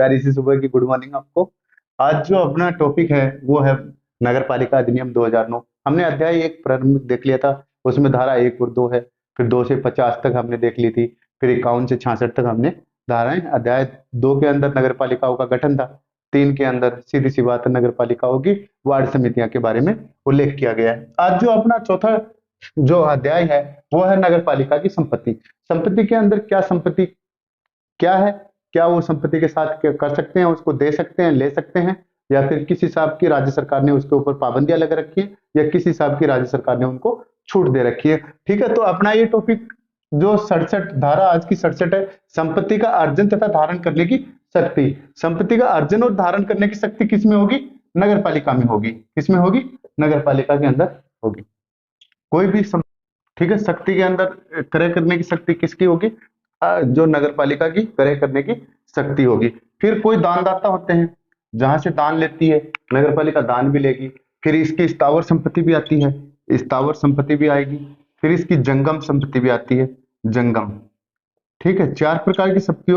प्यारी सी सुबह की गुड मॉर्निंग आपको। आज जो अपना टॉपिक है वो है नगर पालिका अधिनियम 2009। हमने अध्याय एक प्रारंभ देख लिया था, उसमें धारा 1 और 2 है। फिर 2 से 50 तक हमने देख ली थी। फिर 51 से 66 तक हमने धाराएं। अध्याय 2 के अंदर नगर पालिकाओं का गठन था। 3 के अंदर सीधी सी बात है, नगर पालिकाओं की वार्ड समितियां के बारे में उल्लेख किया गया है। आज जो अपना चौथा जो अध्याय है वो है नगर पालिका की संपत्ति। संपत्ति के अंदर क्या संपत्ति क्या है, क्या वो संपत्ति के साथ क्या कर सकते हैं, उसको दे सकते हैं, ले सकते हैं, या फिर किस हिसाब की राज्य सरकार ने उसके ऊपर पाबंदियां लगा रखी है, या किस हिसाब की राज्य सरकार ने उनको छूट दे रखी है। ठीक है, तो अपना ये टॉपिक जो 67 धारा आज की 67 है, संपत्ति का अर्जन तथा धारण करने की शक्ति। संपत्ति का अर्जन और धारण करने की शक्ति किसमें होगी? नगर पालिका में होगी। किसमें होगी? नगर पालिका के अंदर होगी। कोई भी ठीक है, शक्ति के अंदर क्रय करने की शक्ति किसकी होगी? जो नगर पालिका की क्रय करने की शक्ति होगी। फिर कोई दानदाता होते हैं, जहां से दान लेती है नगर पालिका, दान भी लेगी। फिर इसकी स्थावर संपत्ति भी आती है, स्थावर संपत्ति भी आएगी। फिर इसकी जंगम संपत्ति भी आती है, जंगम। ठीक है, 4 प्रकार की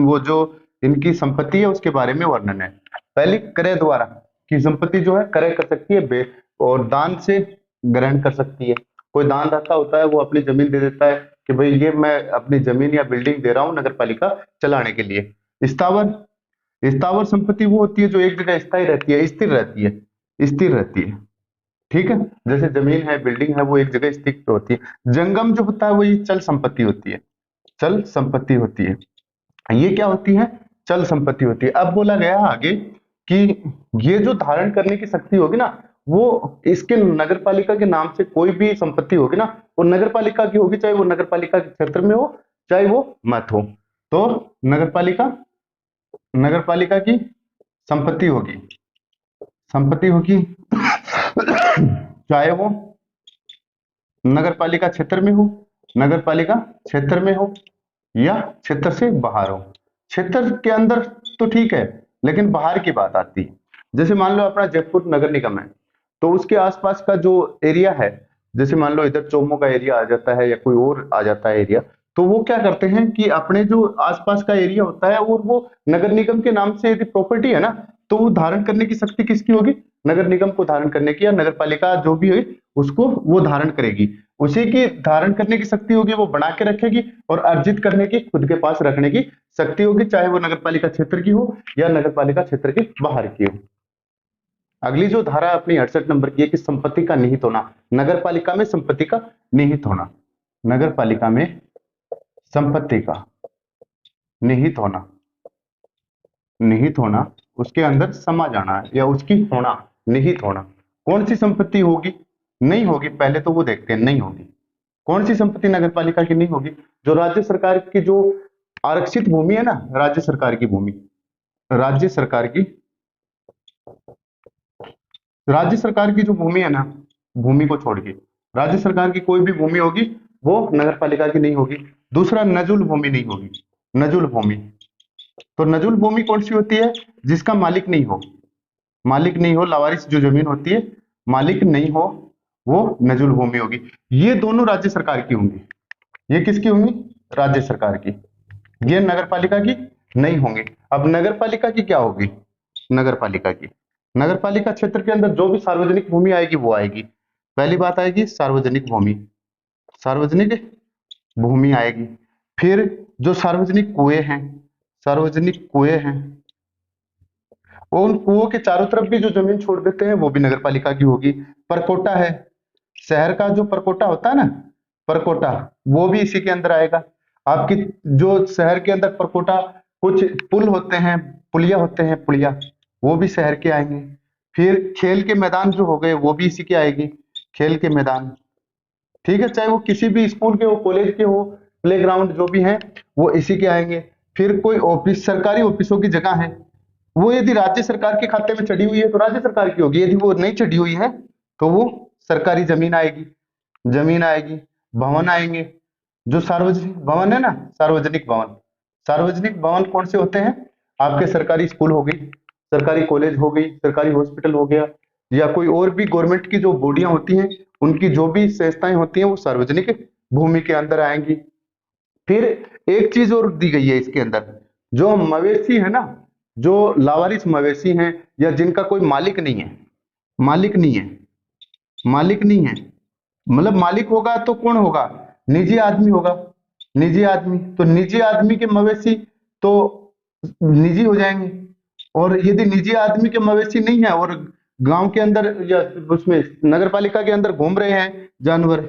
वो जो इनकी संपत्ति है उसके बारे में वर्णन है। पहली, क्रय द्वारा की संपत्ति जो है क्रय कर सकती है और दान से ग्रहण कर सकती है। कोई दानदाता होता है, वो अपनी जमीन दे देता है कि भाई ये मैं अपनी जमीन या बिल्डिंग दे रहा हूं नगर पालिका चलाने के लिए। स्थावर स्थावर संपत्ति वो होती है जो एक जगह स्थायी रहती है, स्थिर रहती है, स्थिर रहती है। ठीक है, जैसे जमीन है, बिल्डिंग है, वो एक जगह स्थिर होती है। जंगम जो होता है वो ये चल संपत्ति होती है, चल संपत्ति होती है। ये क्या होती है? चल संपत्ति होती है। अब बोला गया आगे कि ये जो धारण करने की शक्ति होगी ना, वो इसके नगर पालिका के नाम से कोई भी संपत्ति होगी ना, वो नगर पालिका की होगी, चाहे वो नगर पालिका के क्षेत्र में हो, चाहे वो मत हो। तो नगर पालिका की संपत्ति होगी, संपत्ति होगी चाहे वो नगर पालिका क्षेत्र में हो, नगर पालिका क्षेत्र में हो, या क्षेत्र से बाहर हो। क्षेत्र के अंदर तो ठीक है, लेकिन बाहर की बात आती है। जैसे मान लो अपना जयपुर नगर निगम है, तो उसके आसपास का जो एरिया है, जैसे मान लो इधर चोमो का एरिया आ जाता है या कोई और आ जाता है एरिया, तो वो क्या करते हैं कि अपने जो आसपास का एरिया होता है और वो नगर निगम के नाम से यदि प्रॉपर्टी है ना, तो वो धारण करने की शक्ति किसकी होगी? नगर निगम को धारण करने की, या नगर पालिका जो भी है उसको वो धारण करेगी। उसी की धारण करने की शक्ति होगी, वो बना के रखेगी, और अर्जित करने की, खुद के पास रखने की शक्ति होगी, चाहे वो नगर पालिका क्षेत्र की हो या नगर पालिका क्षेत्र के बाहर की हो। अगली जो धारा अपनी 68 नंबर की है कि संपत्ति का निहित होना। नगर पालिका में संपत्ति का निहित होना, नगर पालिका में संपत्ति का निहित होना, निहित होना, उसके अंदर समा जाना या उसकी होना, निहित होना। कौन सी संपत्ति होगी? नहीं होगी, पहले तो वो देखते हैं, नहीं होगी। कौन सी संपत्ति नगर पालिका की नहीं होगी? जो राज्य सरकार की जो आरक्षित भूमि है ना, राज्य सरकार की भूमि, राज्य सरकार की, राज्य सरकार की जो भूमि है ना, भूमि को छोड़ के राज्य सरकार की कोई भी भूमि होगी वो नगर पालिका की नहीं होगी। दूसरा, नजुल भूमि नहीं होगी, नजुल भूमि। तो नजुल भूमि कौन सी होती है? जिसका मालिक नहीं हो, मालिक नहीं हो, लावारिस जो जमीन होती है, मालिक नहीं हो, वो नजुल भूमि होगी। ये दोनों राज्य सरकार की होंगी। ये किसकी होंगी? राज्य सरकार की। ये नगर पालिका की नहीं होंगी। अब नगर पालिका की क्या होगी? नगर पालिका की, नगर पालिका क्षेत्र के अंदर जो भी सार्वजनिक भूमि आएगी वो आएगी। पहली बात आएगी सार्वजनिक भूमि, सार्वजनिक भूमि आएगी। फिर जो सार्वजनिक कुएं हैं, सार्वजनिक कुएं हैं, और उन कुओं के चारों तरफ भी जो जमीन छोड़ देते हैं वो भी नगर पालिका की होगी। परकोटा है, शहर का जो परकोटा होता है ना, परकोटा, वो भी इसी के अंदर आएगा। आपकी जो शहर के अंदर परकोटा, कुछ पुल होते हैं, पुलिया होते हैं, पुलिया, वो भी शहर के आएंगे। फिर खेल के मैदान जो हो गए वो भी इसी के आएगी, खेल के मैदान। ठीक है, चाहे वो किसी भी स्कूल के हो, कॉलेज के हो, प्लेग्राउंड जो भी है वो इसी के आएंगे। फिर कोई ऑफिस, सरकारी ऑफिसों की जगह है, वो यदि राज्य सरकार के खाते में चढ़ी हुई है तो राज्य सरकार की होगी, यदि वो नहीं चढ़ी हुई है तो वो सरकारी जमीन आएगी, जमीन आएगी। भवन आएंगे, जो सार्वजनिक भवन है ना, सार्वजनिक भवन, सार्वजनिक भवन कौन से होते हैं? आपके सरकारी स्कूल हो गई, सरकारी कॉलेज हो गई, सरकारी हॉस्पिटल हो गया, या कोई और भी गवर्नमेंट की जो बॉडियां होती हैं, उनकी जो भी संस्थाएं होती हैं वो सार्वजनिक भूमि के अंदर आएंगी। फिर एक चीज और दी गई है इसके अंदर, जो मवेशी है ना, जो लावारिस मवेशी हैं या जिनका कोई मालिक नहीं है, मालिक नहीं है, मालिक नहीं है, मतलब मालिक होगा तो कौन होगा, निजी आदमी होगा, निजी आदमी, तो निजी आदमी के मवेशी तो निजी हो जाएंगे। और यदि निजी आदमी के मवेशी नहीं है और गांव के अंदर या उसमें नगर पालिका के अंदर घूम रहे हैं जानवर,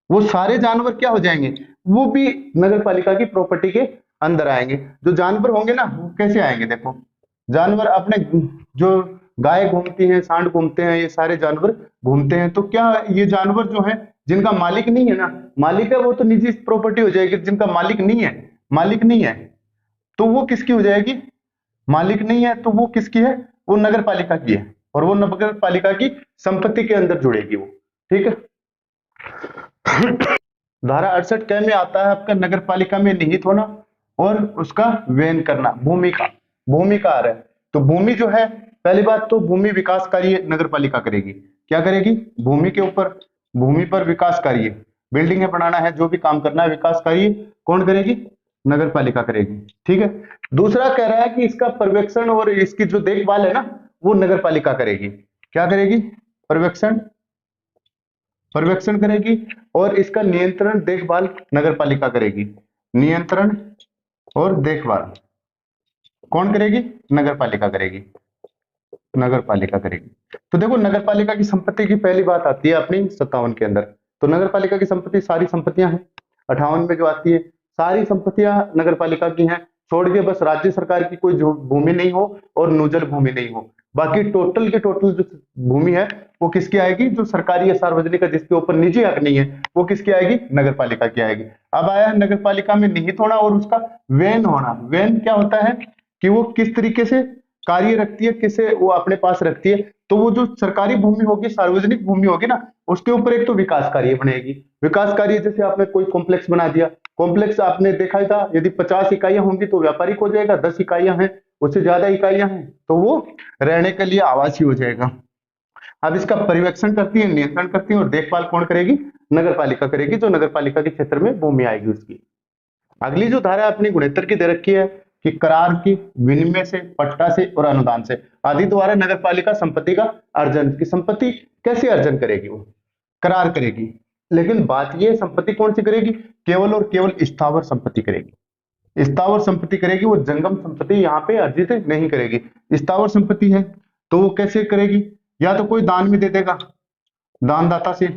वो सारे जानवर क्या हो जाएंगे, वो भी नगर पालिका की प्रॉपर्टी के अंदर आएंगे। जो जानवर होंगे ना वो कैसे आएंगे, देखो जानवर अपने, जो गाय घूमती है, सांड घूमते हैं, ये सारे जानवर घूमते हैं, तो क्या ये जानवर जो है जिनका मालिक नहीं है ना, मालिक है वो तो निजी प्रॉपर्टी हो जाएगी, जिनका मालिक नहीं है, मालिक नहीं है तो वो किसकी हो जाएगी, मालिक नहीं है तो वो किसकी है, वो नगर पालिका की है, और वो नगर पालिका की संपत्ति के अंदर जुड़ेगी वो। ठीक है। धारा 68 क में आता है आपका नगर पालिका में निहित होना और उसका व्ययन करना, भूमि का, भूमि का आ रहा है। तो भूमि जो है, पहली बात तो भूमि विकास कार्य नगर पालिका करेगी, क्या करेगी, भूमि के ऊपर, भूमि पर विकास कार्य, बिल्डिंगें बनाना है, जो भी काम करना है विकास कार्य कौन करेगी, नगर पालिका करेगी। ठीक है। दूसरा कह रहा है कि इसका पर्यवेक्षण और इसकी जो देखभाल है ना वो नगर पालिका करेगी, क्या करेगी, पर्यवेक्षण, पर्यवेक्षण करेगी, और इसका नियंत्रण देखभाल नगर पालिका करेगी, नियंत्रण और देखभाल कौन करेगी, नगर पालिका करेगी, नगर पालिका करेगी। तो देखो नगर पालिका की संपत्ति की पहली बात आती है अपनी 57 के अंदर। तो नगर पालिका की संपत्ति सारी संपत्तियां हैं, 58 में जो आती है सारी संपत्तियां नगर पालिका की हैं, छोड़ के बस राज्य सरकार की कोई जो भूमि नहीं हो और नूजल भूमि नहीं हो, बाकी टोटल की टोटल जो भूमि है वो किसकी आएगी, जो सरकारी या सार्वजनिक है जिसके ऊपर निजी हक नहीं है वो किसकी आएगी, नगर पालिका की आएगी। अब आया नगर पालिका में निहित होना और उसका व्ययन होना। व्ययन क्या होता है कि वो किस तरीके से कार्य रखती है, किसे वो अपने पास रखती है। तो वो जो सरकारी भूमि होगी, सार्वजनिक भूमि होगी ना, उसके ऊपर एक तो विकास कार्य बनेगी, विकास कार्य जैसे आपने कोई कॉम्प्लेक्स बना दिया, कॉम्प्लेक्स आपने देखा ही था, यदि 50 इकाइयां होंगी तो व्यापारिक हो जाएगा, 10 इकाइयां हैं, उससे ज्यादा इकाइयां हैं तो वो रहने के लिए आवासीय हो जाएगा। अब इसका पर्यवेक्षण करती है, नियंत्रण करती है और देखभाल कौन करेगी, नगर पालिका करेगी, जो नगर पालिका के क्षेत्र में भूमि आएगी उसकी। अगली जो धारा अपनी 69 की दे रखी है कि करार की, विनिमय से, पट्टा से और अनुदान से आदि द्वारा नगर पालिका संपत्ति का अर्जन, की संपत्ति कैसे अर्जन करेगी, वो करार करेगी। लेकिन बात यह संपत्ति कौन सी करेगी, केवल और केवल स्थावर संपत्ति करेगी, स्थावर संपत्ति करेगी, वो जंगम संपत्ति यहाँ पे अर्जित नहीं करेगी। स्थावर संपत्ति है तो वो कैसे करेगी, या तो कोई दान में दे देगा, दानदाता से,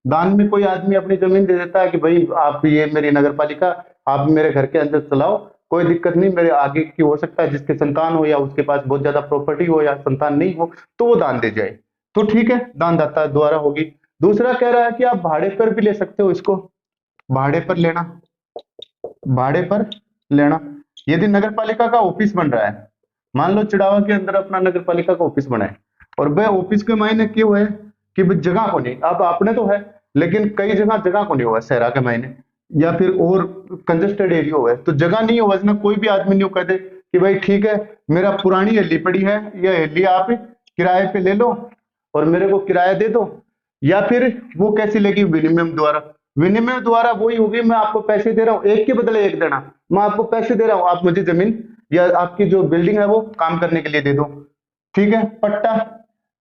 दान में कोई आदमी अपनी जमीन दे देता है कि भाई आप ये मेरी नगर पालिका, आप मेरे घर के अंदर चलाओ, कोई दिक्कत नहीं, मेरे आगे की हो सकता है जिसके संतान हो या उसके पास बहुत ज्यादा प्रॉपर्टी हो या संतान नहीं हो तो वो दान दे जाए, तो ठीक है, दानदाता द्वारा होगी। दूसरा कह रहा है कि आप भाड़े पर भी ले सकते हो इसको, भाड़े पर लेना, भाड़े पर लेना। यदि नगर पालिका का ऑफिस बन रहा है, मान लो चिड़ावा के अंदर अपना नगर पालिका का ऑफिस बना है और वह ऑफिस के मायने क्यों है कि भाई जगह को नहीं, अब आपने तो है लेकिन कई जगह जगह को नहीं हुआ शहरा के मायने, या फिर और कंजेस्टेड एरिया हुआ है तो जगह नहीं हुआ ना, कोई भी आदमी नहीं कह दे कि भाई ठीक है मेरा पुरानी हल्ली पड़ी है, यह हल्ली आप किराए पे ले लो और मेरे को किराया दे दो। या फिर वो कैसे लेगी, विनिमय द्वारा, विनिमय द्वारा वही होगी, मैं आपको पैसे दे रहा हूँ एक के बदले एक देना, मैं आपको पैसे दे रहा हूँ, आप मुझे जमीन या आपकी जो बिल्डिंग है वो काम करने के लिए दे दो। ठीक है। पट्टा,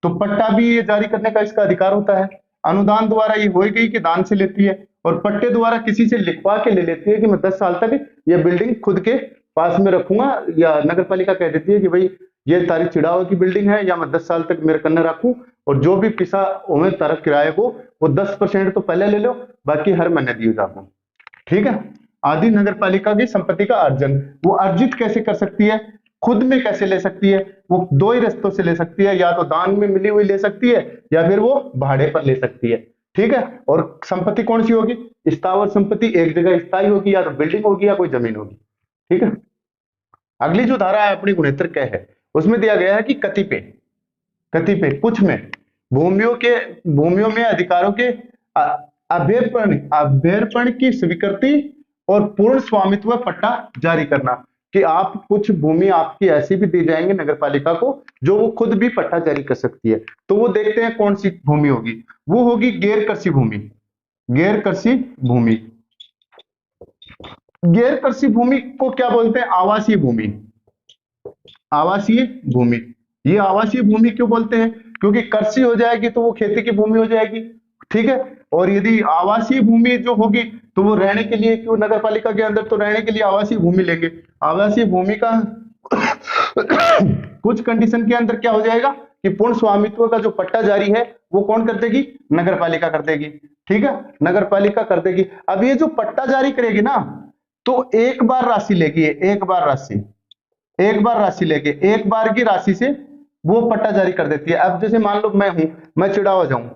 तो पट्टा भी ये जारी करने का इसका अधिकार होता है। अनुदान द्वारा ये हो गई कि दान से लेती है, और पट्टे द्वारा किसी से लिखवा के ले लेती है कि मैं 10 साल तक ये बिल्डिंग खुद के पास में रखूंगा, या नगर पालिका कह देती है कि भाई ये तारी चिड़ावा की बिल्डिंग है या मैं 10 साल तक मेरे कन्ने रखूं, और जो भी पैसा उन्हें तारा किराए को वो 10% तो पहले ले लो, बाकी हर महीने दिए जाओ। ठीक है। आदि नगर पालिका की संपत्ति का अर्जन, वो अर्जित कैसे कर सकती है, खुद में कैसे ले सकती है, वो दो ही रास्तों से ले सकती है, या तो दान में मिली हुई ले सकती है या फिर वो भाड़े पर ले सकती है। ठीक है। और संपत्ति कौन सी होगी, स्थावर संपत्ति, एक जगह स्थायी होगी, या तो बिल्डिंग होगी या कोई जमीन होगी। ठीक है। अगली जो धारा है अपनी 69 क्या है, उसमें दिया गया है कि कतिपय, कतिपय कुछ में भूमियों में अधिकारों के अभ्यर्पण अभ्यर्पण की स्वीकृति और पूर्ण स्वामित्व पट्टा जारी करना, कि आप कुछ भूमि आपकी ऐसी भी दी जाएंगे नगर पालिका को जो वो खुद भी पट्टा जारी कर सकती है। तो वो देखते हैं कौन सी भूमि होगी, वो होगी गैर कृषि भूमि, गैर कृषि भूमि। गैर कृषि भूमि को क्या बोलते हैं, आवासीय भूमि, आवासीय भूमि। ये आवासीय भूमि क्यों बोलते हैं? क्योंकि कृषि हो जाएगी तो वो खेती की भूमि हो जाएगी, ठीक है। और यदि आवासीय भूमि जो होगी तो वो रहने के लिए, क्यों नगर पालिका के अंदर तो रहने के लिए आवासीय भूमि लेंगे। आवासीय भूमि का कुछ कंडीशन के अंदर क्या हो जाएगा कि पूर्ण स्वामित्व का जो पट्टा जारी है वो कौन कर देगी? नगर पालिका कर देगी, ठीक है, नगर पालिका कर देगी। अब ये जो पट्टा जारी करेगी ना, तो एक बार राशि लेगी, एक बार राशि, एक बार राशि लेके एक बार की राशि से वो पट्टा जारी कर देती है। अब जैसे मान लो मैं हूं, मैं चिड़ावा जाऊं,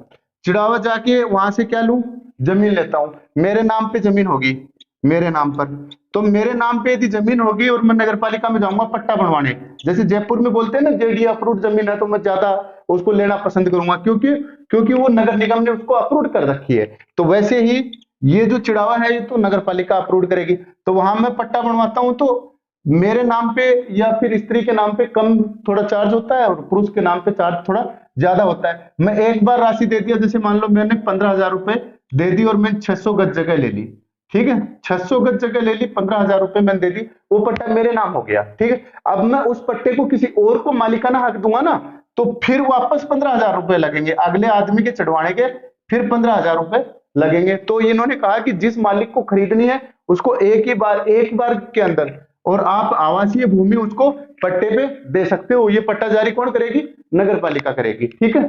चिड़ावा जाके वहां से क्या लूं? जमीन लेता हूं, मेरे नाम पे जमीन होगी, मेरे नाम पर। तो मेरे नाम पे यदि जमीन होगी और मैं नगर पालिका में जाऊंगा पट्टा बनवाने, जैसे जयपुर में बोलते हैं ना जेडी अप्रूव्ड जमीन है, तो मैं ज्यादा उसको लेना पसंद करूंगा, क्योंकि क्योंकि वो नगर निगम ने उसको अप्रूव कर रखी है। तो वैसे ही ये जो चिड़ावा है ये तो नगर पालिका अप्रूव करेगी। तो वहां मैं पट्टा बनवाता हूं तो मेरे नाम पे या फिर स्त्री के नाम पे कम थोड़ा चार्ज होता है और पुरुष के नाम पे चार्ज थोड़ा ज्यादा होता है। मैं एक बार राशि दे दिया, जैसे मान लो मैंने 15,000 रुपए दे दी और मैंने 600 गज जगह ले ली, ठीक है, 600 गज जगह ले ली, 15,000 रुपए मैंने दे दी, वो पट्टा मेरे नाम हो गया, ठीक है। अब मैं उस पट्टे को किसी और को मालिकाना हक दूंगा ना, तो फिर वापस 15,000 रुपए लगेंगे अगले आदमी के चढ़वाने के, फिर 15,000 रुपए लगेंगे। तो इन्होंने कहा कि जिस मालिक को खरीदनी है उसको एक बार के अंदर, और आप आवासीय भूमि उसको पट्टे पे दे सकते हो। ये पट्टा जारी कौन करेगी? नगर पालिका करेगी, ठीक है।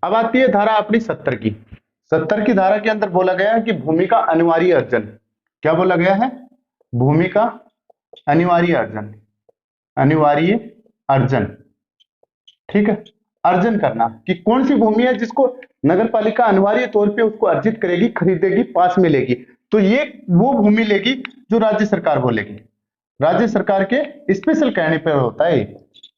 अब आती है धारा अपनी 70 की। 70 की धारा के अंदर बोला गया है कि भूमि का अनिवार्य अर्जन। क्या बोला गया है? भूमि का अनिवार्य अर्जन, अनिवार्य अर्जन, ठीक है। अर्जन करना कि कौन सी भूमि है जिसको नगर पालिका अनिवार्य तौर पे उसको अर्जित करेगी, खरीदेगी, पास में लेगी। तो ये वो भूमि लेगी जो राज्य सरकार बोलेगी। राज्य सरकार के स्पेशल कहने पर होता है,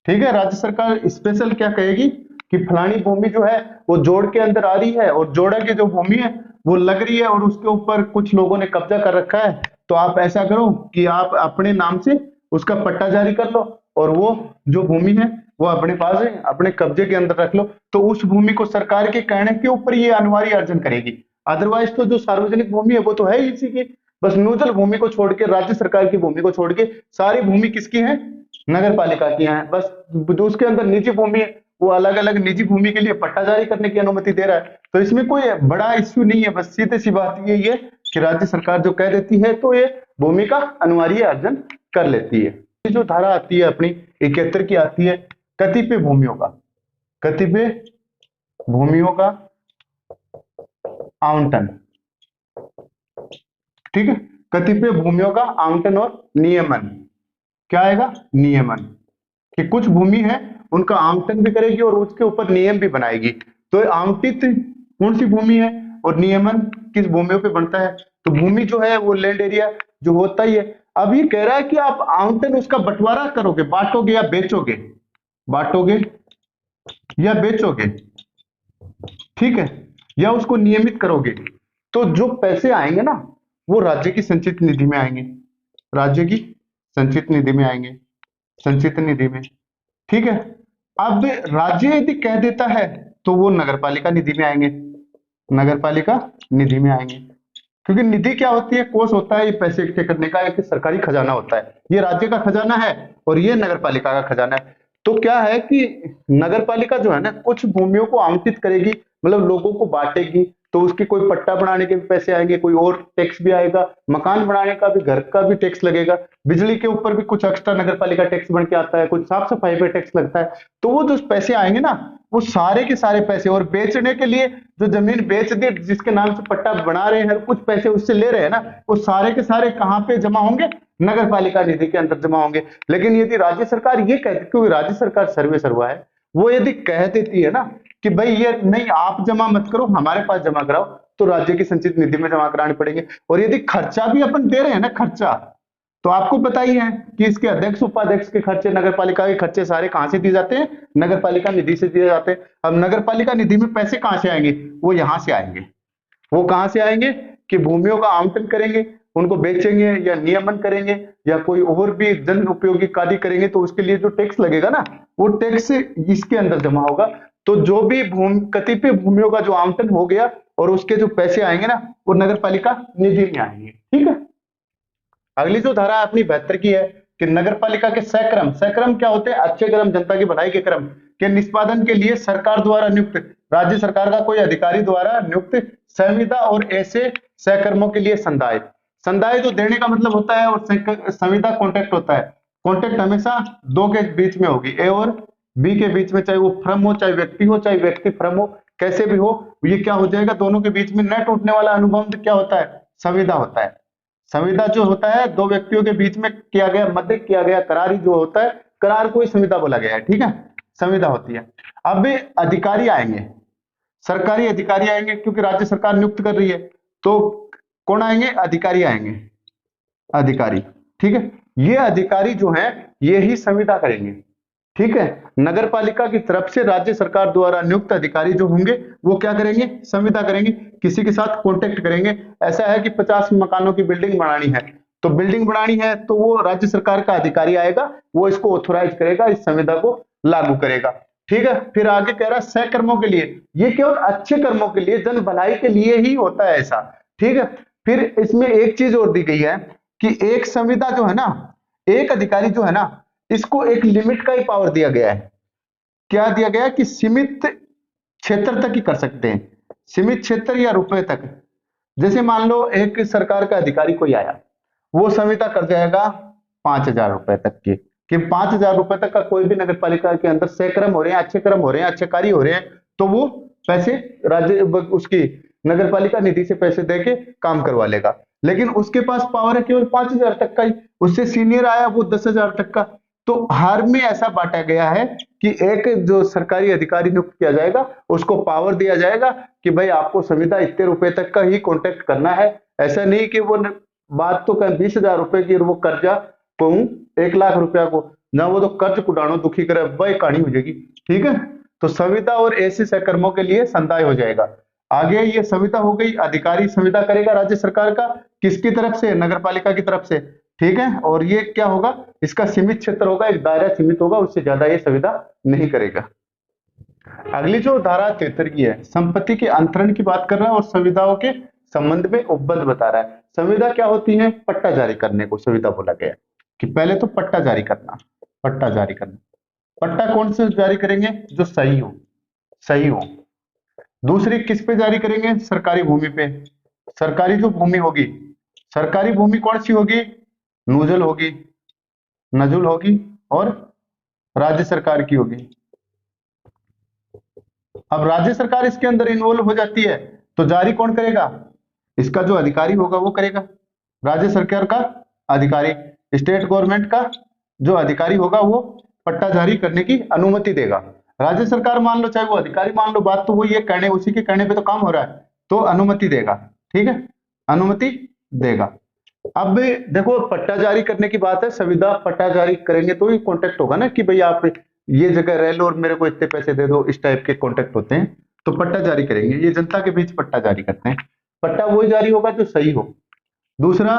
ठीक है। राज्य सरकार स्पेशल क्या कहेगी कि फलानी भूमि जो है वो जोड़ के अंदर आ रही है और जोड़ा की जो भूमि है वो लग रही है और उसके ऊपर कुछ लोगों ने कब्जा कर रखा है, तो आप ऐसा करो कि आप अपने नाम से उसका पट्टा जारी कर लो और वो जो भूमि है वो अपने पास है, अपने कब्जे के अंदर रख लो। तो उस भूमि को सरकार के कहने के ऊपर ये अनिवार्य अर्जन करेगी। अदरवाइज तो जो सार्वजनिक भूमि है वो तो है ही इसी की, बस न्यूट्रल भूमि को छोड़ के, राज्य सरकार की भूमि को छोड़ के सारी भूमि किसकी है? नगर पालिका की है। बस जो उसके अंदर निजी भूमि है वो अलग अलग निजी भूमि के लिए पट्टा जारी करने की अनुमति दे रहा है। तो इसमें कोई बड़ा इश्यू नहीं है, बस सीधे सी बात ये है कि राज्य सरकार जो कह देती है तो ये भूमि का अनिवार्य अर्जन कर लेती है। जो धारा आती है अपनी 71 की आती है कतिपय भूमियों का, कतिपय भूमियों का आवंटन, ठीक है। कतिपय भूमियों का आवंटन और नियमन। क्या आएगा? नियमन, कि कुछ भूमि है उनका आवंटन भी करेगी और उसके ऊपर नियम भी बनाएगी। तो आवंटित कौन सी भूमि है और नियमन किस भूमियों पे बनता है? तो भूमि जो है वो लैंड एरिया जो होता ही है। अब ये कह रहा है कि आप आवंटन उसका बंटवारा करोगे, बांटोगे या बेचोगे, बांटोगे या बेचोगे, ठीक है, या उसको नियमित करोगे। तो जो पैसे आएंगे ना वो राज्य की संचित निधि में आएंगे, राज्य की संचित निधि में आएंगे, संचित निधि में, ठीक है। अब राज्य यदि कह देता है तो वो नगर पालिका निधि में आएंगे, नगर पालिका निधि में आएंगे। क्योंकि निधि क्या होती है? कोष होता है, ये पैसे इकट्ठे करने का एक सरकारी खजाना होता है। ये राज्य का खजाना है और ये नगर पालिका का खजाना है। तो क्या है कि नगर पालिका जो है ना कुछ भूमियों को आवंटित करेगी, मतलब लोगों को बांटेगी, तो उसके कोई पट्टा बनाने के भी पैसे आएंगे, कोई और टैक्स भी आएगा, मकान बनाने का भी, घर का भी टैक्स लगेगा, बिजली के ऊपर भी कुछ एक्स्ट्रा नगर पालिका टैक्स बन के आता है, कुछ साफ सफाई पे टैक्स लगता है। तो वो जो पैसे आएंगे ना वो सारे के सारे पैसे, और बेचने के लिए जो जमीन बेच दी जिसके नाम से पट्टा बना रहे हैं, कुछ पैसे उससे ले रहे हैं ना, वो सारे के सारे कहां पे जमा होंगे? नगर पालिका निधि के अंदर जमा होंगे। लेकिन यदि राज्य सरकार ये कहती, क्योंकि राज्य सरकार सर्वे सर्वा है, वो यदि कह देती है ना कि भाई ये नहीं आप जमा मत करो, हमारे पास जमा कराओ, तो राज्य की संचित निधि में जमा कराने पड़ेंगे। और यदि खर्चा भी अपन दे रहे हैं ना, खर्चा, तो आपको पता ही है कि इसके अध्यक्ष उपाध्यक्ष के खर्चे, नगर पालिका के खर्चे सारे कहां से दिए जाते हैं? नगर पालिका निधि से दिए जाते हैं। अब नगर पालिका निधि में पैसे कहां से आएंगे? वो यहां से आएंगे। वो कहां से आएंगे कि भूमियों का आवंटन करेंगे, उनको बेचेंगे या नियमन करेंगे या कोई और भी जन उपयोगी कार्य करेंगे, तो उसके लिए जो टैक्स लगेगा ना वो टैक्स इसके अंदर जमा होगा। तो जो भी कतिपय भूमियों का जो आवंटन हो गया और उसके जो पैसे आएंगे ना वो नगर पालिका निधि में आएंगे, ठीक है। अगली जो धारा अपनी 72 की है कि नगर पालिका के सक्रम, सक्रम क्या होते हैं, अच्छे क्रम, जनता की भलाई के क्रम के निष्पादन के लिए सरकार द्वारा नियुक्त, राज्य सरकार का कोई अधिकारी द्वारा नियुक्त संविदा और ऐसे सहकर्मों के लिए संदाय। संदाय तो देने का मतलब होता है, और संविदा कॉन्ट्रैक्ट होता है। कॉन्ट्रैक्ट हमेशा दो के बीच में होगी, ए और बी के बीच में, चाहे वो फर्म हो, चाहे व्यक्ति हो, चाहे व्यक्ति फर्म हो, कैसे भी हो, ये क्या हो जाएगा, दोनों के बीच में न टूटने वाला अनुबंध क्या होता है, संविदा होता है। संविदा जो होता है दो व्यक्तियों के बीच में किया गया, मध्य किया गया करार ही जो होता है, करार को ही संविदा बोला गया है, ठीक है, संविदा होती है। अब अधिकारी आएंगे, सरकारी अधिकारी आएंगे, क्योंकि राज्य सरकार नियुक्त कर रही है, तो कौन आएंगे, अधिकारी आएंगे, अधिकारी, ठीक है। ये अधिकारी जो है ये ही संविदा करेंगे, ठीक है। नगर पालिका की तरफ से राज्य सरकार द्वारा नियुक्त अधिकारी जो होंगे वो क्या करेंगे, संविदा करेंगे, किसी के साथ कॉन्टेक्ट करेंगे। ऐसा है कि 50 मकानों की बिल्डिंग बनानी है, तो बिल्डिंग बनानी है तो वो राज्य सरकार का अधिकारी आएगा, वो इसको ऑथोराइज करेगा, इस संविदा को लागू करेगा, ठीक है। फिर आगे कह रहा है सहकर्मों के लिए, ये केवल अच्छे कर्मों के लिए, जन भलाई के लिए ही होता है ऐसा, ठीक है। फिर इसमें एक चीज और दी गई है कि एक संविदा जो है ना, एक अधिकारी जो है ना, इसको एक लिमिट का ही पावर दिया गया है। क्या दिया गया है कि सीमित क्षेत्र तक ही कर सकते हैं, सीमित क्षेत्र या रुपए तक। जैसे मान लो एक सरकार का अधिकारी कोई आया, वो संविदा कर जाएगा 5,000 रुपए तक की, कि 5,000 रुपए तक का कोई भी नगर पालिका के अंदर सक्रम हो रहे हैं, अच्छे क्रम हो रहे हैं, अच्छे कार्य हो रहे हैं, तो वो पैसे राज्य उसकी नगर पालिका निधि से पैसे देके काम करवा लेगा। लेकिन उसके पास पावर है केवल 5,000 तक का ही, उससे सीनियर आया वो 10,000 तक का। तो हर में ऐसा बांटा गया है कि एक जो सरकारी अधिकारी नियुक्त किया जाएगा उसको पावर दिया जाएगा कि भाई आपको संविदा इतने रुपए तक का ही कॉन्टेक्ट करना है। ऐसा नहीं कि वो बात तो कर 20,000 रुपए की, वो कर्जा कहूं 1,00,000 रुपया को ना, वो तो कर्ज कुटानो दुखी करे, वही कहानी हो जाएगी, ठीक है। तो संविदा और ऐसे सहकर्मों के लिए संदाय हो जाएगा। आगे ये संविदा हो गई, अधिकारी संविदा करेगा राज्य सरकार का, किसकी तरफ से, नगर पालिका की तरफ से, ठीक है। और ये क्या होगा, इसका सीमित क्षेत्र होगा, एक दायरा सीमित होगा, उससे ज्यादा ये संविदा नहीं करेगा। अगली जो धारा 73 की है, संपत्ति के अंतरण की बात कर रहा है और संविदाओं के संबंध में उपबद्ध बता रहा है। संविदा क्या होती है, पट्टा जारी करने को संविदा बोला गया है, कि पहले तो पट्टा जारी करना, पट्टा जारी करना। पट्टा कौन से जारी करेंगे, जो सही हो, सही हो। दूसरी किस पे जारी करेंगे, सरकारी भूमि पे। सरकारी जो भूमि होगी, सरकारी भूमि कौन सी होगी, नूजल होगी, नजुल होगी और राज्य सरकार की होगी। अब राज्य सरकार इसके अंदर इन्वॉल्व हो जाती है, तो जारी कौन करेगा, इसका जो अधिकारी होगा वो करेगा, राज्य सरकार का अधिकारी। स्टेट गवर्नमेंट का जो अधिकारी होगा वो पट्टा जारी करने की अनुमति देगा। राज्य सरकार मान लो, चाहे वो अधिकारी मान लो, बात तो वो ये कहने, उसी के कहने पे तो काम हो रहा है, तो अनुमति देगा, ठीक है, अनुमति देगा। अब देखो पट्टा जारी करने की बात है, संविदा पट्टा जारी करेंगे तो ही कॉन्टेक्ट होगा ना, कि भाई आप ये जगह रह लो और मेरे को इतने पैसे दे दो, इस टाइप के कॉन्टेक्ट होते हैं, तो पट्टा जारी करेंगे, ये जनता के बीच पट्टा जारी करते हैं। पट्टा वही जारी होगा जो सही हो। दूसरा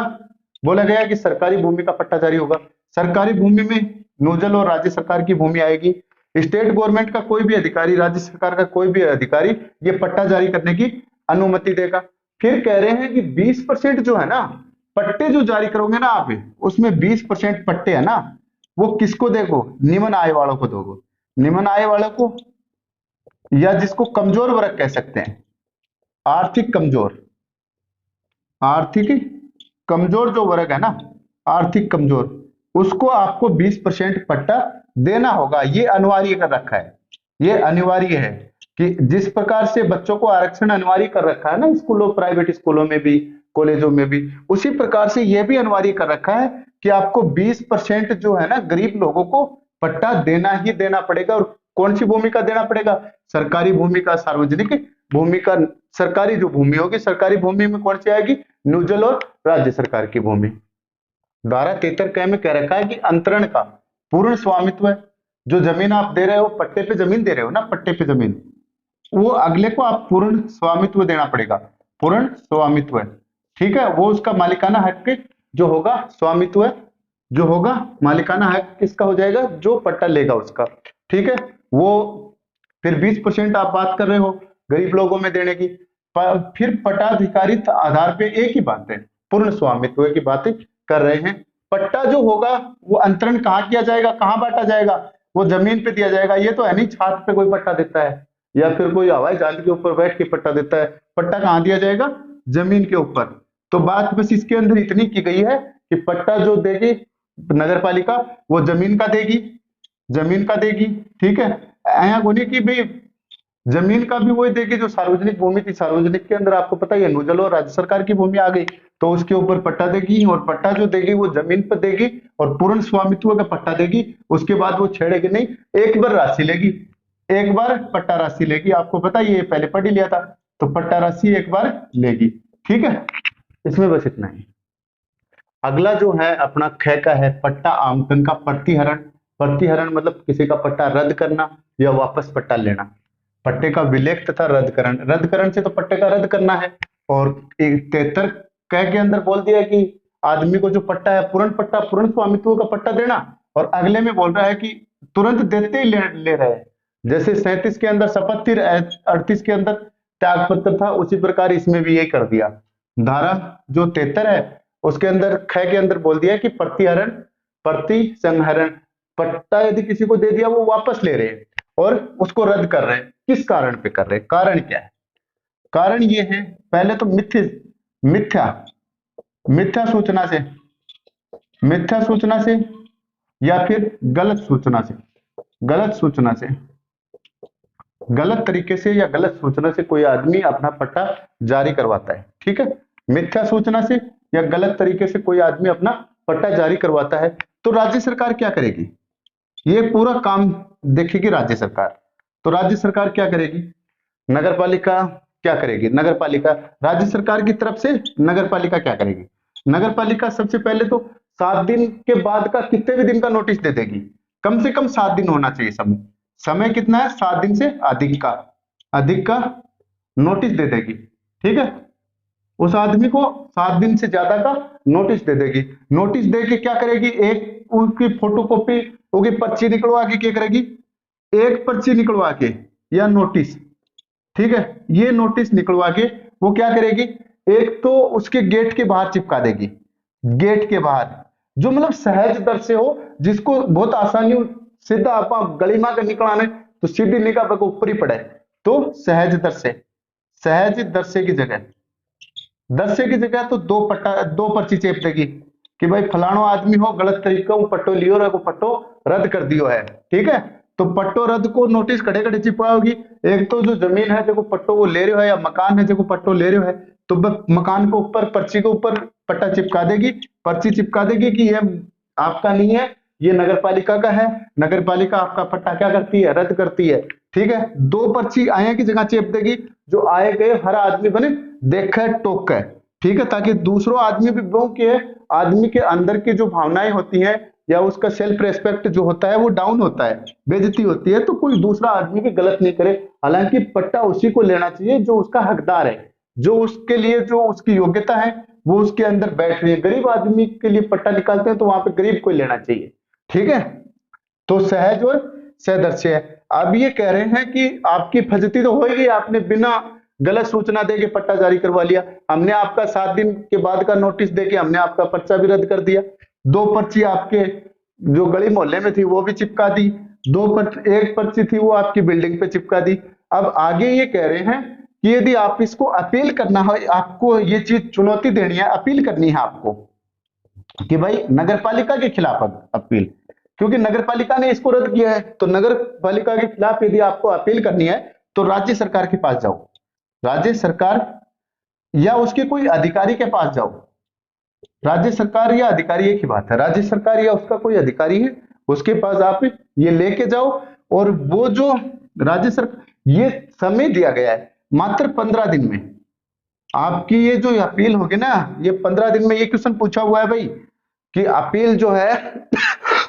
बोला गया कि सरकारी भूमि का पट्टा जारी होगा, सरकारी भूमि में नोजल और राज्य सरकार की भूमि आएगी। स्टेट गवर्नमेंट का कोई भी अधिकारी, राज्य सरकार का कोई भी अधिकारी ये पट्टा जारी करने की अनुमति देगा। फिर कह रहे हैं कि 20% जो है ना पट्टे जो जारी करोगे ना आप, उसमें 20% पट्टे है ना, वो किसको देखो, निम्न आय वालों को दोगे, निम्न आय वालों को, या जिसको कमजोर वर्ग कह सकते हैं, आर्थिक कमजोर, आर्थिक कमजोर जो वर्ग है ना, आर्थिक कमजोर, उसको आपको 20% पट्टा देना होगा। ये अनिवार्य कर रखा है, ये अनिवार्य है कि जिस प्रकार से बच्चों को आरक्षण अनिवार्य कर रखा है ना स्कूलों, प्राइवेट स्कूलों में भी, कॉलेजों में भी, उसी प्रकार से ये भी अनिवार्य कर रखा है कि आपको 20% जो है ना गरीब लोगों को पट्टा देना ही देना पड़ेगा। और कौन सी भूमि का देना पड़ेगा, सरकारी भूमि का, सार्वजनिक भूमि का। सरकारी जो भूमि होगी, सरकारी भूमि में कौन सी आएगी, नूजल और राज्य सरकार की भूमि। धारा 73 क में कह रखा है कि अंतरण का पूर्ण स्वामित्व है, जो जमीन आप दे रहे हो, पट्टे पे जमीन दे रहे हो ना, पट्टे पे जमीन, वो अगले को आप पूर्ण स्वामित्व देना पड़ेगा, पूर्ण स्वामित्व, ठीक है। वो उसका मालिकाना हक जो होगा, स्वामित्व जो होगा, मालिकाना हक किसका हो जाएगा, जो पट्टा लेगा उसका, ठीक है। वो फिर 20% आप बात कर रहे हो गरीब लोगों में देने की। फिर पट्टाधिकारित आधार पे एक ही बात है, पूर्ण स्वामित्व की बात कर रहे हैं। पट्टा जो होगा वो अंतरण कहाँ किया जाएगा, कहाँ बांटा जाएगा, वो जमीन पे दिया जाएगा। ये तो है नहीं छात पे कोई पट्टा देता है या फिर कोई हवाई जहाज के ऊपर बैठ के पट्टा देता है। पट्टा कहाँ दिया जाएगा, जमीन के ऊपर। तो बात बस इसके अंदर इतनी की गई है कि पट्टा जो देगी नगर पालिका वो जमीन का देगी, जमीन का देगी। ठीक है, ऐसा होने की भाई जमीन का भी वही देगी जो सार्वजनिक भूमि थी। सार्वजनिक के अंदर आपको पता ही है नूजल और राज्य सरकार की भूमि आ गई, तो उसके ऊपर पट्टा देगी, और पट्टा जो देगी वो जमीन पर देगी और पूर्ण स्वामित्व का पट्टा देगी। उसके बाद वो छेड़ेगी नहीं, एक बार राशि लेगी, एक बार पट्टा राशि लेगी। आपको पता ही है, पहले पढ़ ही लिया था। तो पट्टा राशि एक बार लेगी। ठीक है, इसमें बस इतना ही। अगला जो है अपना ख का है पट्टा आवंटन का प्रतिहरण। प्रतिहरण मतलब किसी का पट्टा रद्द करना या वापस पट्टा लेना। पट्टे का विलेख तथा रद्दकरण। रद्दकरण से तो पट्टे का रद्द करना है। और 73 क के अंदर बोल दिया कि आदमी को जो पट्टा है पूर्ण पट्टा, पूर्ण स्वामित्व का पट्टा देना। और अगले में बोल रहा है कि तुरंत देते ही ले रहे हैं। जैसे 37 के अंदर शपथ थी, 38 के अंदर त्याग पत्र था, उसी प्रकार इसमें भी यही कर दिया। धारा जो 73 है उसके अंदर ख के अंदर बोल दिया कि प्रतिहरण, प्रतिसंहरण। पट्टा यदि किसी को दे दिया वो वापस ले रहे हैं और उसको रद्द कर रहे हैं। किस कारण पे कर रहे हैं, कारण क्या है? कारण ये है, पहले तो मिथ्या मिथ्या सूचना से, मिथ्या सूचना से या फिर गलत सूचना से, गलत सूचना से, गलत तरीके से या गलत सूचना से कोई आदमी अपना पट्टा जारी करवाता है। ठीक है, मिथ्या सूचना से या गलत तरीके से कोई आदमी अपना पट्टा जारी करवाता है। तो राज्य सरकार क्या करेगी, ये पूरा काम देखेगी राज्य सरकार। तो राज्य सरकार क्या करेगी, नगर पालिका क्या करेगी, नगर पालिका राज्य सरकार की तरफ से नगर पालिका क्या करेगी, नगर पालिका सबसे पहले तो 7 दिन के बाद का कितने भी दिन का नोटिस दे देगी। कम से कम 7 दिन होना चाहिए समय। समय कितना है, 7 दिन से अधिक का नोटिस दे देगी। ठीक है, उस आदमी को 7 दिन से ज्यादा का नोटिस दे देगी। नोटिस दे के क्या करेगी, एक उनकी फोटोकॉपी होगी, पर्ची निकलवा के क्या करेगी, एक पर्ची निकलवा के या नोटिस। ठीक है, ये नोटिस निकलवा के वो क्या करेगी, एक तो उसके गेट के बाहर चिपका देगी। गेट के बाहर जो मतलब सहज दर से हो, जिसको बहुत आसानी हो, सीधा आप गली में निकलाने तो सीधी निगाह पे ऊपर ही पड़े, तो सहज दर से, सहज दर से की जगह, दस्से की जगह तो दो पर्ची चेप देगी कि भाई फलानो आदमी हो गलत तरीका वो पट्टो लियो रे, वो पट्टो रद्द कर दियो है। ठीक है, तो पट्टो रद्द को नोटिस कड़े कड़े चिपकाओगी। एक तो जो जमीन है जो पट्टो वो ले रहे हो या मकान है जो पट्टो ले रहे हो है, तो मकान के ऊपर पर्ची के ऊपर पट्टा चिपका देगी, पर्ची चिपका देगी कि ये आपका नहीं है, ये नगर पालिका का है। नगर पालिका आपका पट्टा क्या करती है, रद्द करती है। ठीक है, 2 पर्ची आया की जगह चेप देगी, जो आए गए हर आदमी बने देखे टोक है। ठीक है, ताकि दूसरों आदमी भी वो के आदमी के अंदर की जो भावनाएं होती हैं या उसका सेल्फ रेस्पेक्ट जो होता है वो डाउन होता है, बेइज्जती होती है, तो कोई दूसरा आदमी भी गलत नहीं करे। हालांकि पट्टा उसी को लेना चाहिए जो उसका हकदार है, जो उसके लिए जो उसकी योग्यता है वो उसके अंदर बैठ रही है। गरीब आदमी के लिए पट्टा निकालते हैं तो वहां पे गरीब को लेना चाहिए। ठीक है, तो सहज और सदस्य है। अब ये कह रहे हैं कि आपकी फजती तो होगी, आपने बिना गलत सूचना देके पट्टा जारी करवा लिया, हमने आपका 7 दिन के बाद का नोटिस देके हमने आपका पर्चा भी रद्द कर दिया। 2 पर्ची आपके जो गली मोहल्ले में थी वो भी चिपका दी, एक पर्ची थी वो आपकी बिल्डिंग पे चिपका दी। अब आगे ये कह रहे हैं कि यदि आप इसको अपील करना हो, आपको ये चीज चुनौती देनी है, अपील करनी है आपको कि भाई नगर पालिका के खिलाफ अपील, क्योंकि नगर पालिका ने इसको रद्द किया है, तो नगर पालिका के खिलाफ यदि आपको अपील करनी है तो राज्य सरकार के पास जाओ, राज्य सरकार या उसके कोई अधिकारी के पास जाओ। राज्य सरकार या अधिकारी एक ही बात है, राज्य सरकार या उसका कोई अधिकारी है उसके पास आप ये लेके जाओ। और वो जो राज्य सरकार, ये समय दिया गया है मात्र 15 दिन में आपकी ये जो अपील होगी ना, ये 15 दिन में। ये क्वेश्चन पूछा हुआ है भाई कि अपील जो है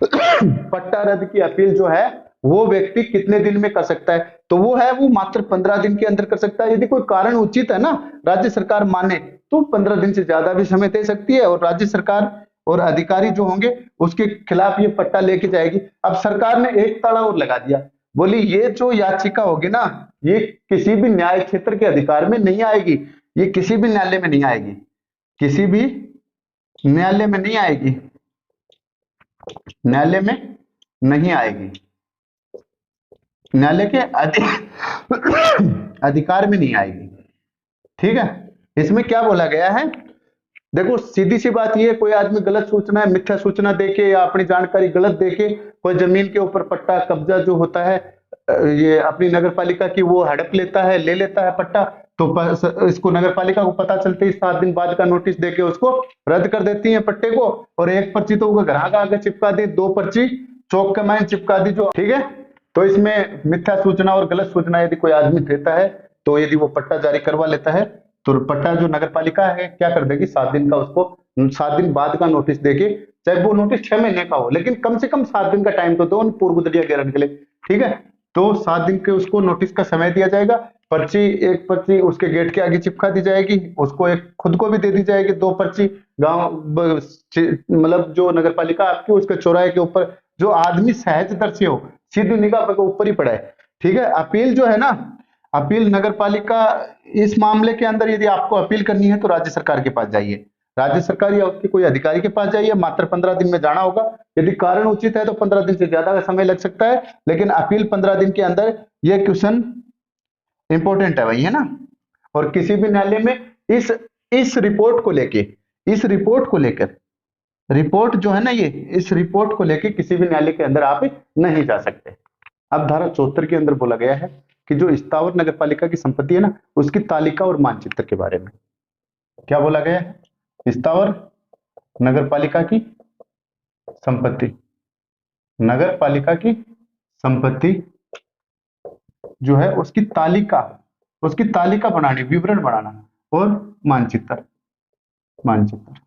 पट्टा रद्द की अपील जो है वो व्यक्ति कितने दिन में कर सकता है, तो वो है वो मात्र 15 दिन के अंदर कर सकता है। यदि कोई कारण उचित है ना, राज्य सरकार माने, तो 15 दिन से ज्यादा भी समय दे सकती है और राज्य सरकार और अधिकारी जो होंगे उसके खिलाफ ये पट्टा लेके जाएगी। अब सरकार ने एक ताला और लगा दिया, बोली ये जो याचिका होगी ना, ये किसी भी न्याय क्षेत्र के अधिकार में नहीं आएगी, ये किसी भी न्यायालय में नहीं आएगी, किसी भी न्यायालय में नहीं आएगी। न्यायालय में नहीं आएगी, न्यायालय के अधिकार में नहीं आएगी। ठीक है, इसमें क्या बोला गया है, देखो सीधी सी बात ये, कोई आदमी गलत सूचना है, मिथ्या सूचना देके या अपनी जानकारी गलत देके कोई जमीन के ऊपर पट्टा कब्जा जो होता है, ये अपनी नगर पालिका की, वो हड़प लेता है, ले लेता है पट्टा, तो इसको नगर पालिका को पता चलते ही 7 दिन बाद का नोटिस देके उसको रद्द कर देती है पट्टे को, और एक पर्ची तो वो ग्राहक आगे चिपका दी, 2 पर्ची चौक के माइन चिपका दी जो, ठीक है। तो इसमें मिथ्या सूचना और गलत सूचना यदि कोई आदमी देता है, तो यदि वो पट्टा जारी करवा लेता है, तो पट्टा जो नगर पालिका है क्या कर देगी, 7 दिन का उसको, 7 दिन बाद का नोटिस देके, चाहे वो नोटिस 6 महीने का हो, लेकिन कम से कम 7 दिन का टाइम तो दो पूर्व दरिया गिरने के लिए। ठीक है, तो 7 दिन के उसको नोटिस का समय दिया जाएगा, पर्ची, एक पर्ची उसके गेट के आगे चिपका दी जाएगी, उसको एक खुद को भी दे दी जाएगी 2 पर्ची, गांव मतलब जो नगर पालिका आपकी उसके चौराहे के ऊपर, जो आदमी सहज दर्शी हो, सीधी निगाह पर ऊपर ही पड़ा है। ठीक है, अपील जो है ना, अपील नगर पालिका, इस मामले के अंदर यदि आपको अपील करनी है तो राज्य सरकार के पास जाइए, राज्य सरकार या उसके कोई अधिकारी के पास जाइए, मात्र 15 दिन में जाना होगा, यदि कारण उचित है तो 15 दिन से ज्यादा का समय लग सकता है, लेकिन अपील 15 दिन के अंदर, यह क्वेश्चन इंपॉर्टेंट है भाई, है ना। और किसी भी न्यायालय में इस रिपोर्ट को लेके, इस रिपोर्ट को लेकर, रिपोर्ट जो है ना ये, इस रिपोर्ट को लेके किसी भी न्यायालय के अंदर आप नहीं जा सकते। अब धारा 74 के अंदर बोला गया है कि जो स्थावर नगर पालिका की संपत्ति है ना, उसकी तालिका और मानचित्र के बारे में क्या बोला गया है, स्थावर नगर पालिका की संपत्ति, नगर पालिका की संपत्ति जो है उसकी तालिका बनानी, विवरण बनाना, और मानचित्र, मानचित्र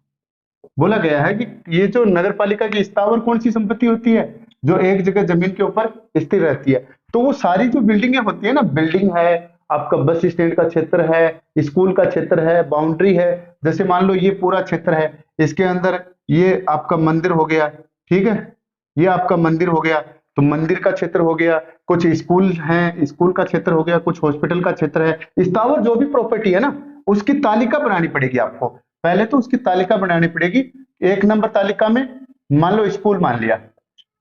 बोला गया है कि ये जो नगर पालिका की स्थावर कौन सी संपत्ति होती है, जो एक जगह जमीन के ऊपर स्थिर रहती है, तो वो सारी जो बिल्डिंगें होती है ना, बिल्डिंग है, आपका बस स्टैंड का क्षेत्र है, स्कूल का क्षेत्र है, बाउंड्री है, जैसे मान लो ये पूरा क्षेत्र है, इसके अंदर ये आपका मंदिर हो गया, ठीक है, ये आपका मंदिर हो गया, तो मंदिर का क्षेत्र हो गया, कुछ स्कूल हैं, स्कूल का क्षेत्र हो गया, कुछ हॉस्पिटल का क्षेत्र है, स्थावर जो भी प्रॉपर्टी है ना, उसकी तालिका बनानी पड़ेगी आपको, पहले तो उसकी तालिका बनानी पड़ेगी। 1 नंबर तालिका में मान लो स्कूल मान लिया,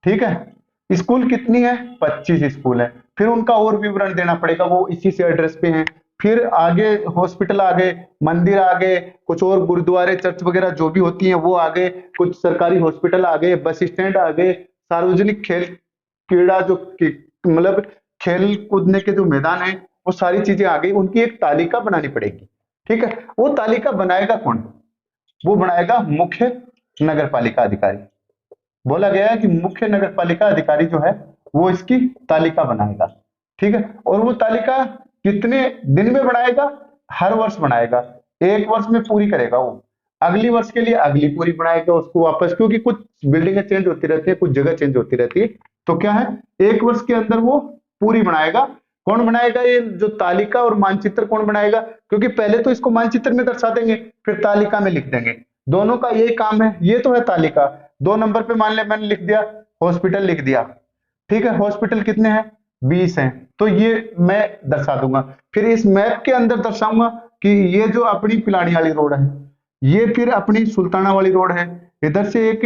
ठीक है, स्कूल कितनी है, 25 स्कूल है, फिर उनका और विवरण देना पड़ेगा, वो इसी से एड्रेस पे हैं, फिर आगे हॉस्पिटल आ गए, मंदिर आ गए, कुछ और गुरुद्वारे चर्च वगैरह जो भी होती हैं वो आ गए, कुछ सरकारी हॉस्पिटल आ गए, बस स्टैंड आ गए, सार्वजनिक खेल क्रीड़ा जो मतलब खेल कूदने के जो मैदान है, वो सारी चीजें आ गई, उनकी एक तालिका बनानी पड़ेगी। ठीक है, वो तालिका बनाएगा कौन, वो बनाएगा मुख्य नगर पालिका अधिकारी। बोला गया है कि मुख्य नगर पालिका अधिकारी जो है वो इसकी तालिका बनाएगा। ठीक है, और वो तालिका कितने दिन में बनाएगा, हर वर्ष बनाएगा, 1 वर्ष में पूरी करेगा वो, अगली वर्ष के लिए अगली पूरी बनाएगा उसको वापस, क्योंकि कुछ बिल्डिंगें चेंज होती रहती है, कुछ जगह चेंज होती रहती है, तो क्या है 1 वर्ष के अंदर वो पूरी बनाएगा। कौन बनाएगा ये जो तालिका और मानचित्र, कौन बनाएगा, क्योंकि पहले तो इसको मानचित्र में दर्शा देंगे, फिर तालिका में लिख देंगे, दोनों का यही काम है। ये तो है तालिका, 2 नंबर पे मान ले मैंने लिख दिया हॉस्पिटल लिख दिया, ठीक है, हॉस्पिटल कितने हैं, 20 हैं, तो ये मैं दर्शा दूंगा, फिर इस मैप के अंदर दर्शाऊंगा कि ये जो अपनी पिलानी वाली रोड है, ये फिर अपनी सुल्ताना वाली रोड है, इधर से एक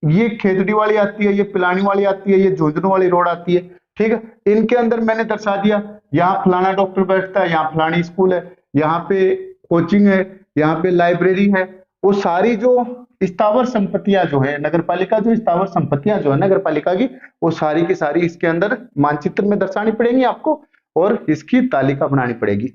ये खेतड़ी वाली आती है, ये पिलानी वाली आती है, ये झुंझुनू वाली रोड आती है। ठीक है, इनके अंदर मैंने दर्शा दिया, यहाँ फलाना डॉक्टर बैठता है, यहाँ फलानी स्कूल है, यहाँ पे कोचिंग है, यहाँ पे लाइब्रेरी है, वो सारी जो स्थावर संपत्तियां जो है नगर पालिका, जो स्थावर संपत्तियां जो है नगर पालिका की, वो सारी की सारी इसके अंदर मानचित्र में दर्शानी पड़ेंगी आपको, और इसकी तालिका बनानी पड़ेगी।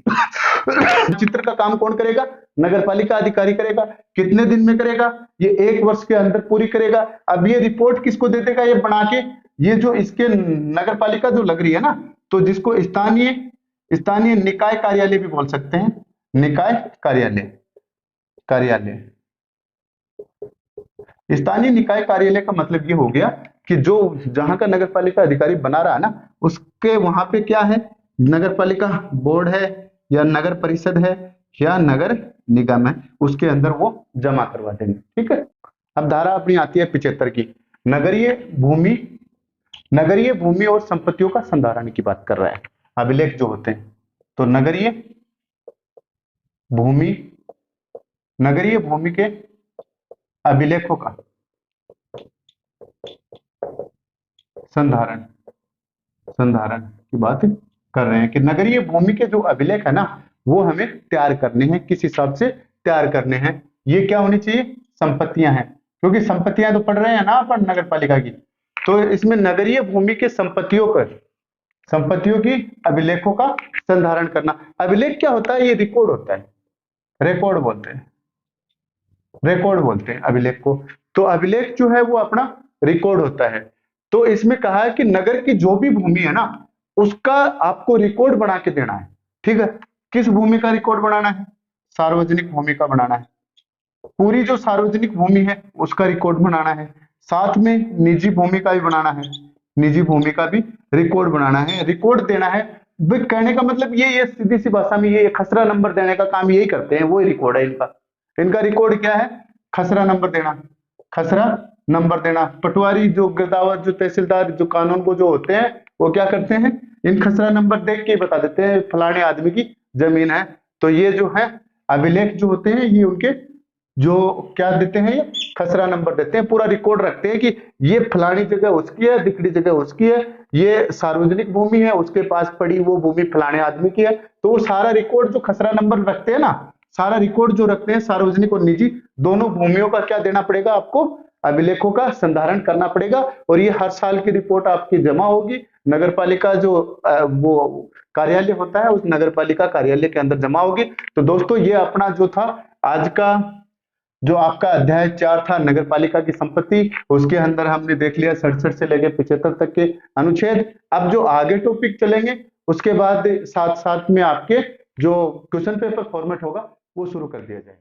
चित्र का काम कौन करेगा, नगर पालिका अधिकारी करेगा, कितने दिन में करेगा, ये 1 वर्ष के अंदर पूरी करेगा। अब ये रिपोर्ट किसको दे देगा, ये बना के, ये जो इसके नगर पालिका जो लग रही है ना, तो जिसको स्थानीय स्थानीय निकाय कार्यालय भी बोल सकते हैं, निकाय कार्यालय, कार्यालय, स्थानीय निकाय कार्यालय का मतलब ये हो गया कि जो जहां का नगर पालिका अधिकारी बना रहा है ना, उसके वहां पे क्या है, नगर पालिका बोर्ड है या नगर परिषद है या नगर निगम है, उसके अंदर वो जमा करवा देंगे। ठीक है, अब धारा अपनी आती है 75 की, नगरीय भूमि, नगरीय भूमि और संपत्तियों का संधारण की बात कर रहा है, अभिलेख जो होते हैं, तो नगरीय भूमि, नगरीय भूमि के अभिलेखों का संधारण संधारण की बात कर रहे हैं कि नगरीय भूमि के जो अभिलेख है ना वो हमें तैयार करने हैं, किस हिसाब से तैयार करने हैं। ये क्या होनी चाहिए, संपत्तियां हैं, क्योंकि संपत्तियां तो पढ़ रहे हैं ना अपन नगर पालिका की। तो इसमें नगरीय भूमि के संपत्तियों की अभिलेखों का संधारण करना। अभिलेख क्या होता है, ये रिकॉर्ड होता है, रिकॉर्ड बोलते हैं, रिकॉर्ड बोलते हैं अभिलेख को। तो अभिलेख जो है वो अपना रिकॉर्ड होता है। तो इसमें कहा है कि नगर की जो भी भूमि है ना उसका आपको रिकॉर्ड बना के देना है। ठीक है, किस भूमि का रिकॉर्ड बनाना है, सार्वजनिक भूमि का बनाना है। पूरी जो सार्वजनिक भूमि है उसका रिकॉर्ड बनाना है, साथ में निजी भूमि का भी बनाना है, निजी भूमि का भी रिकॉर्ड बनाना है, रिकॉर्ड देना है। भाई कहने का मतलब ये सीधी सी भाषा में ये खसरा नंबर देने का काम यही करते हैं, वही रिकॉर्ड है इनका। इनका रिकॉर्ड क्या है, खसरा नंबर देना, खसरा नंबर देना। पटवारी जो गिरदावर जो तहसीलदार जो कानून को जो होते हैं वो क्या करते हैं, इन खसरा नंबर देख के बता देते हैं फलाने आदमी की जमीन है। तो ये जो है अभिलेख जो होते हैं ये उनके जो क्या देते हैं, ये खसरा नंबर देते हैं, पूरा रिकॉर्ड रखते हैं कि ये फलानी जगह उसकी है, दिखड़ी जगह उसकी है, ये सार्वजनिक भूमि है, उसके पास पड़ी वो भूमि फलाने आदमी की है। तो वो सारा रिकॉर्ड जो खसरा नंबर रखते हैं ना, सारा रिकॉर्ड जो रखते हैं सार्वजनिक और निजी दोनों भूमियों का क्या देना पड़ेगा आपको, अभिलेखों का संधारण करना पड़ेगा। और ये हर साल की रिपोर्ट आपकी जमा होगी, नगर पालिका जो वो कार्यालय होता है उस नगर पालिका कार्यालय के अंदर जमा होगी। तो दोस्तों ये अपना जो था आज का जो आपका अध्याय 4 था नगर पालिका की संपत्ति, उसके अंदर हमने देख लिया 67 से लेकर 75 तक के अनुच्छेद। अब जो आगे टॉपिक चलेंगे उसके बाद साथ साथ में आपके जो क्वेश्चन पेपर फॉर्मेट होगा वो शुरू कर दिया जाएगा।